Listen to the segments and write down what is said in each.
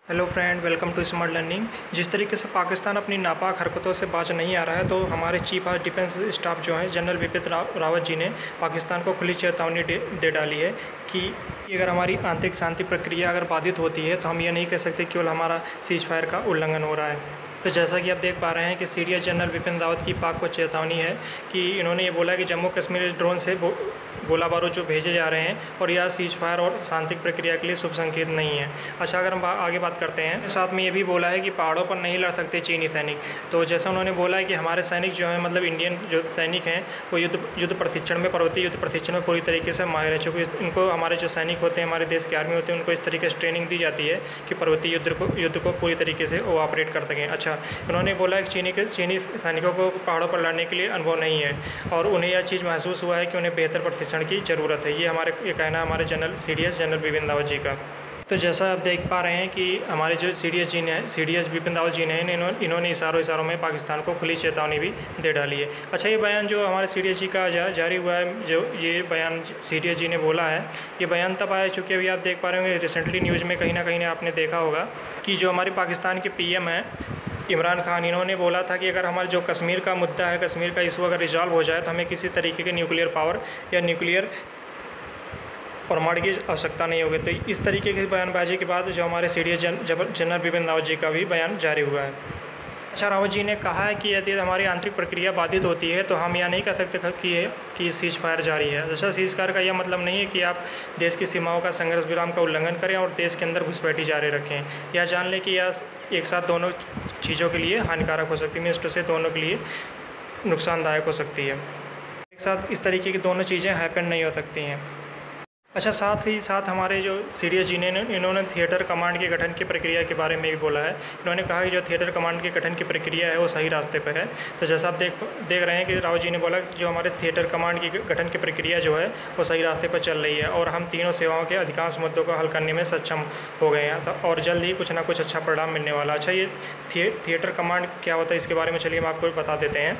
Hello friend, welcome to smart learning. जिस तरीके से पाकिस्तान अपनी नापाक हरकतों से बाज नहीं आ रहा है, तो हमारे चीफ ऑफ डिफेंस स्टाफ जो हैं जनरल बिपिन रावत जी ने पाकिस्तान को खुली चेतावनी दे डाली है कि अगर हमारी आंतरिक शांति प्रक्रिया अगर बाधित होती है तो हम ये नहीं कह सकते केवल हमारा सीज फायर का उल्लंघन हो रहा है। तो जैसा कि आप देख पा रहे हैं कि सीरिया जनरल बिपिन रावत की पाक को चेतावनी है कि इन्होंने ये बोला कि जम्मू कश्मीर ड्रोन से गोला बारूद जो भेजे जा रहे हैं और यह सीज फायर और शांतिक प्रक्रिया के लिए शुभ संकेत नहीं है। अच्छा, अगर हम आगे बात करते हैं, साथ में ये भी बोला है कि पहाड़ों पर नहीं लड़ सकते चीनी सैनिक। तो जैसा उन्होंने बोला है कि हमारे सैनिक जो हैं, मतलब इंडियन जो सैनिक हैं, वो युद्ध प्रशिक्षण में, पर्वतीय युद्ध प्रशिक्षण में पूरी तरीके से माहिर है। चूँकि इनको हमारे जो सैनिक होते हैं, हमारे देश के आर्मी होते हैं, उनको इस तरीके से ट्रेनिंग दी जाती है कि पर्वतीय युद्ध को पूरी तरीके से वो ऑपरेट कर सकें। अच्छा, उन्होंने बोला है कि चीनी सैनिकों को पहाड़ों पर लड़ने के लिए अनुभव नहीं है और उन्हें यह चीज़ महसूस हुआ है कि उन्हें बेहतर प्रशिक्षण की ज़रूरत है। ये कहना है हमारे जनरल बिपिन रावत जी का। तो जैसा आप देख पा रहे हैं कि हमारे जो सीडीएस बिपिन रावत जी ने इन्होंने इशारों में पाकिस्तान को खुली चेतावनी भी दे डाली है। अच्छा, ये बयान जो हमारे सीडीएस जी का जारी हुआ है, जो ये बयान सीडीएस जी ने बोला है, ये बयान तब आया चूँकि अभी आप देख पा रहे होंगे रिसेंटली न्यूज़ में कहीं ना कहीं आपने देखा होगा कि जो हमारे पाकिस्तान के पीएम हैं इमरान खान, इन्होंने बोला था कि अगर हमारा जो कश्मीर का मुद्दा है, कश्मीर का इशू अगर रिजॉल्व हो जाए तो हमें किसी तरीके के न्यूक्लियर पावर या न्यूक्लियर परमाणु की आवश्यकता नहीं होगी। तो इस तरीके की बयानबाजी के बाद जो हमारे सीडीएस जनरल बिपिन रावत जी का भी बयान जारी हुआ है। अच्छा, रावत जी ने कहा है कि यदि हमारी आंतरिक प्रक्रिया बाधित होती है तो हम यह नहीं कह सकते कि सीज फायर जारी है। अच्छा, सीज फायर का यह मतलब नहीं है कि आप देश की सीमाओं का संघर्ष विराम का उल्लंघन करें और देश के अंदर घुसपैठी जारी रखें। यह जान लें कि यह एक साथ दोनों चीज़ों के लिए हानिकारक हो सकती है, मीन्स टू से दोनों के लिए नुकसानदायक हो सकती है। एक साथ इस तरीके की दोनों चीज़ें हैपन नहीं हो सकती हैं। अच्छा, साथ ही साथ हमारे जो सीडीएस जी ने इन्होंने थिएटर कमांड के गठन की प्रक्रिया के बारे में भी बोला है। इन्होंने कहा कि जो थिएटर कमांड के गठन की प्रक्रिया है वो सही रास्ते पर है। तो जैसा आप देख रहे हैं कि रावत जी ने बोला कि जो हमारे थिएटर कमांड की गठन की प्रक्रिया जो है वो सही रास्ते पर चल रही है और हम तीनों सेवाओं के अधिकांश मुद्दों को हल करने में सक्षम हो गए हैं और जल्द ही कुछ ना कुछ अच्छा परिणाम मिलने वाला। अच्छा, ये थिएटर कमांड क्या होता है इसके बारे में चलिए हम आपको बता देते हैं।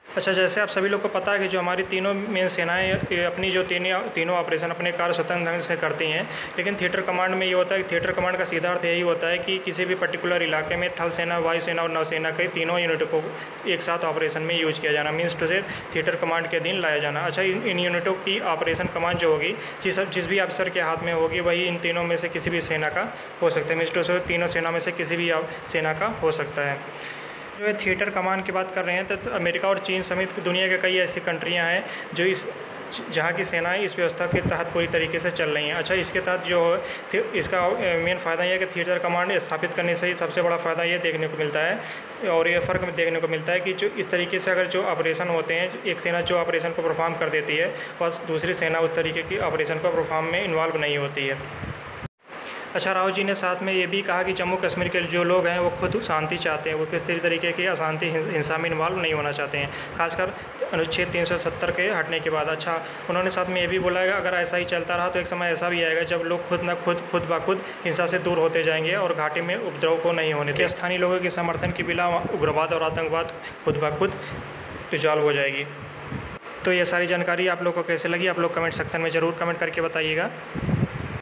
अच्छा, जैसे आप सभी लोग को पता है कि जो हमारी तीनों मेन सेनाएं अपनी जो तीनों ऑपरेशन अपने कार्य स्वतंत्र ढंग से करती हैं, लेकिन थिएटर कमांड में ये होता है कि थिएटर कमांड का सीधा अर्थ यही होता है कि किसी भी पर्टिकुलर इलाके में थल सेना, वायु सेना और नौसेना के तीनों यूनिटों को एक साथ ऑपरेशन में यूज किया जाना, मीन्स टू से थिएटर कमांड के अधीन लाया जाना। अच्छा, इन यूनिटों की ऑपरेशन कमांड जो होगी, जिस भी अफसर के हाथ में होगी, वही इन तीनों में से किसी भी सेना का हो सकता है, मीन्स टू से तीनों सेना में से किसी भी सेना का हो सकता है। जो है थिएटर कमांड की बात कर रहे हैं तो अमेरिका और चीन समेत दुनिया के कई ऐसी कंट्रियां हैं जो जहाँ की सेनाएं इस व्यवस्था के तहत पूरी तरीके से चल रही हैं। अच्छा, इसके तहत जो है इसका मेन फ़ायदा यह है कि थिएटर कमांड स्थापित करने से ही सबसे बड़ा फ़ायदा ये देखने को मिलता है और ये फ़र्क देखने को मिलता है कि जो इस तरीके से अगर जो ऑपरेशन होते हैं, एक सेना जो ऑपरेशन को परफॉर्म कर देती है और दूसरी सेना उस तरीके की ऑपरेशन को परफॉर्म में इन्वॉल्व नहीं होती है। अच्छा, रावत जी ने साथ में ये भी कहा कि जम्मू कश्मीर के जो लोग हैं वो खुद शांति चाहते हैं, वो किसी तरीके की अशांति हिंसा में इन्वॉल्व नहीं होना चाहते हैं, खासकर अनुच्छेद 370 के हटने के बाद। अच्छा, उन्होंने साथ में ये भी बोला है कि अगर ऐसा ही चलता रहा तो एक समय ऐसा भी आएगा जब लोग खुद ब खुद हिंसा से दूर होते जाएंगे और घाटी में उपद्रव को नहीं होने देंगे। स्थानीय लोगों के समर्थन के बिना उग्रवाद और आतंकवाद खुद ब खुद रिजॉल्व हो जाएगी। तो ये सारी जानकारी आप लोग को कैसे लगी, आप लोग कमेंट सेक्शन में ज़रूर कमेंट करके बताइएगा।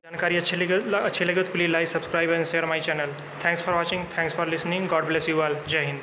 जानकारी अच्छी लगे तो please like, subscribe and share my channel. Thanks for watching, thanks for listening, God bless you all. जय हिंद।